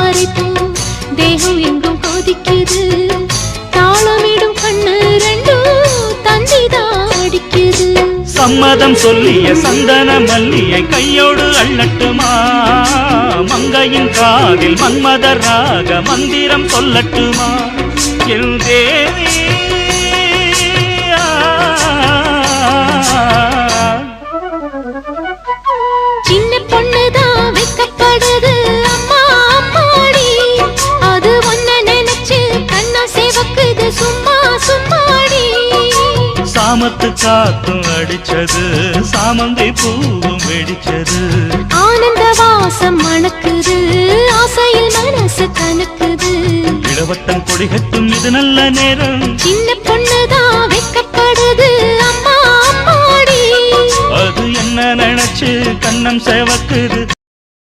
தாமரைப்பூ தேகம் எங்கும் கொதிக்குது தாளமிடும் கண்ணு ரெண்டும் தந்திதான் அடிக்குது சம்மதம் சொல்லிய சந்தன மல்லியை கையோடு அள்ளட்டுமா மங்கையின் காதில் மன்மதராக மந்திரம் சொல்லட்டுமா என் தேவி சின்ன பொண்ணுதான் வெக்கப்படுது அம்மா அம்மாடி அது ஒன்ன நினைச்சு கண்ணா சேவக்குது சும்மா சும்மாடி சாமத்து காத்தும் அடிச்சது சாமந்தி பூவும் வெடிச்சது ஆனந்த வாசம் மணக்குது ஆசையில் மனசு கணக்குது இளவட்டம் கொடிகட்டும் இது நல்ல நேரம் சின்ன பொண்ணுதான் வெக்கப்படுது அம்மா அம்மாடி அது என்ன நினைச்சு கண்ணம் சேவக்குது